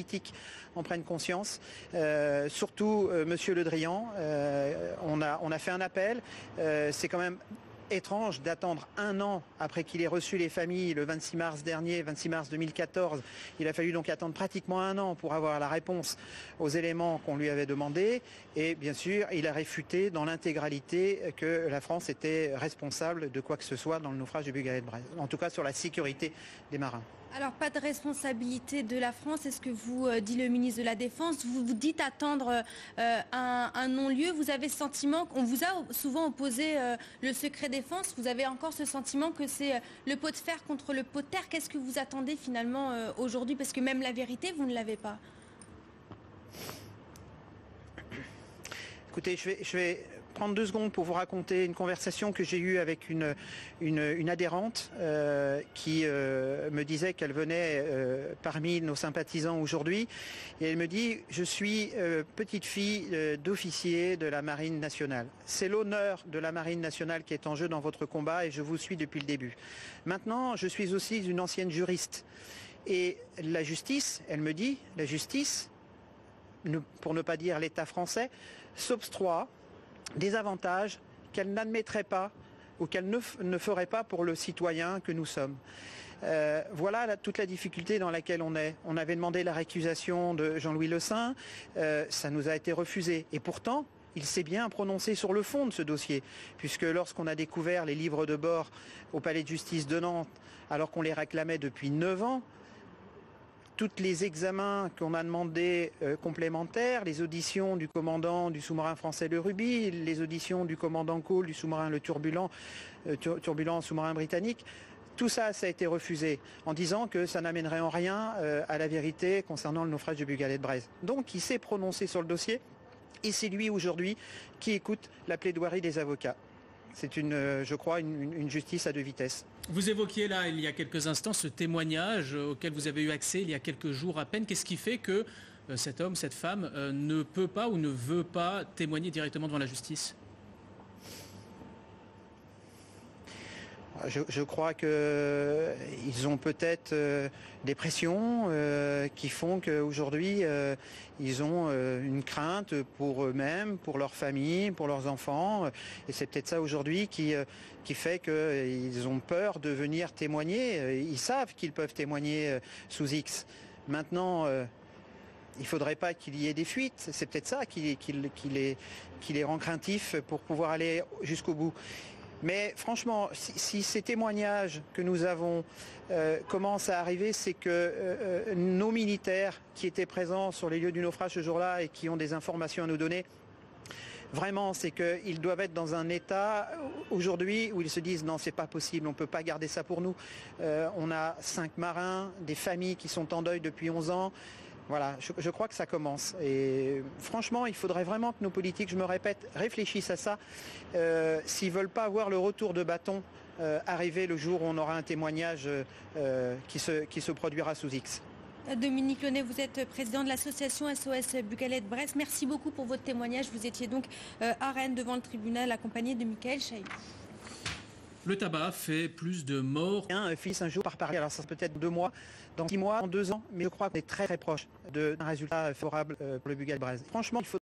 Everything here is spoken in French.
politiques en prennent conscience, surtout Monsieur Le Drian. On a fait un appel, c'est quand même étrange d'attendre un an après qu'il ait reçu les familles le 26 mars dernier, 26 mars 2014. Il a fallu donc attendre pratiquement un an pour avoir la réponse aux éléments qu'on lui avait demandés. Et bien sûr, il a réfuté dans l'intégralité que la France était responsable de quoi que ce soit dans le naufrage du Bugalet-Brest. En tout cas sur la sécurité des marins. Alors, pas de responsabilité de la France, est ce que vous dit le ministre de la Défense. Vous vous dites attendre un non-lieu. Vous avez ce sentiment qu'on vous a souvent opposé le secret défense. Vous avez encore ce sentiment que c'est le pot de fer contre le pot de terre. Qu'est-ce que vous attendez finalement aujourd'hui? Parce que même la vérité, vous ne l'avez pas. Écoutez, je vais prendre 2 secondes pour vous raconter une conversation que j'ai eue avec une adhérente qui me disait qu'elle venait parmi nos sympathisants aujourd'hui. Et elle me dit, je suis petite fille d'officier de la Marine nationale. C'est l'honneur de la Marine nationale qui est en jeu dans votre combat et je vous suis depuis le début. Maintenant, je suis aussi une ancienne juriste. Et la justice, elle me dit, la justice, pour ne pas dire l'État français, s'obstroie des avantages qu'elle n'admettrait pas ou qu'elle ne ferait pas pour le citoyen que nous sommes. Voilà toute la difficulté dans laquelle on est. On avait demandé la récusation de Jean-Louis Lesaint, ça nous a été refusé. Et pourtant, il s'est bien prononcé sur le fond de ce dossier, puisque lorsqu'on a découvert les livres de bord au palais de justice de Nantes, alors qu'on les réclamait depuis 9 ans, tous les examens qu'on a demandés complémentaires, les auditions du commandant du sous-marin français le Ruby, les auditions du commandant Cole du sous-marin le Turbulent sous-marin britannique, tout ça, ça a été refusé en disant que ça n'amènerait en rien à la vérité concernant le naufrage du Bugalet-Brest. Donc il s'est prononcé sur le dossier et c'est lui aujourd'hui qui écoute la plaidoirie des avocats. C'est je crois, une justice à 2 vitesses. Vous évoquiez là, il y a quelques instants, ce témoignage auquel vous avez eu accès il y a quelques jours à peine. Qu'est-ce qui fait que cet homme, cette femme, ne peut pas ou ne veut pas témoigner directement devant la justice ? Je crois qu'ils ont peut-être des pressions qui font qu'aujourd'hui, ils ont une crainte pour eux-mêmes, pour leur famille, pour leurs enfants. Et c'est peut-être ça aujourd'hui qui fait qu'ils ont peur de venir témoigner. Ils savent qu'ils peuvent témoigner sous X. Maintenant, il ne faudrait pas qu'il y ait des fuites. C'est peut-être ça qui les rend craintifs pour pouvoir aller jusqu'au bout. Mais franchement, si ces témoignages que nous avons commencent à arriver, c'est que nos militaires qui étaient présents sur les lieux du naufrage ce jour-là et qui ont des informations à nous donner, vraiment, c'est qu'ils doivent être dans un état aujourd'hui où ils se disent non, c'est pas possible, on ne peut pas garder ça pour nous. On a 5 marins, des familles qui sont en deuil depuis 11 ans. Voilà, je crois que ça commence. Et franchement, il faudrait vraiment que nos politiques, je me répète, réfléchissent à ça. S'ils ne veulent pas voir le retour de bâton arriver le jour où on aura un témoignage qui se produira sous X. Dominique Launay, vous êtes président de l'association SOS Bugalet-Brest. Merci beaucoup pour votre témoignage. Vous étiez donc à Rennes devant le tribunal accompagné de Michael Chailloux. Le tabac fait plus de morts. Un fils un jour par parler, alors ça peut être 2 mois, dans 6 mois, dans 2 ans, mais je crois qu'on est très très proche d'un résultat favorable pour le Bugalet-Brest. Franchement, il faut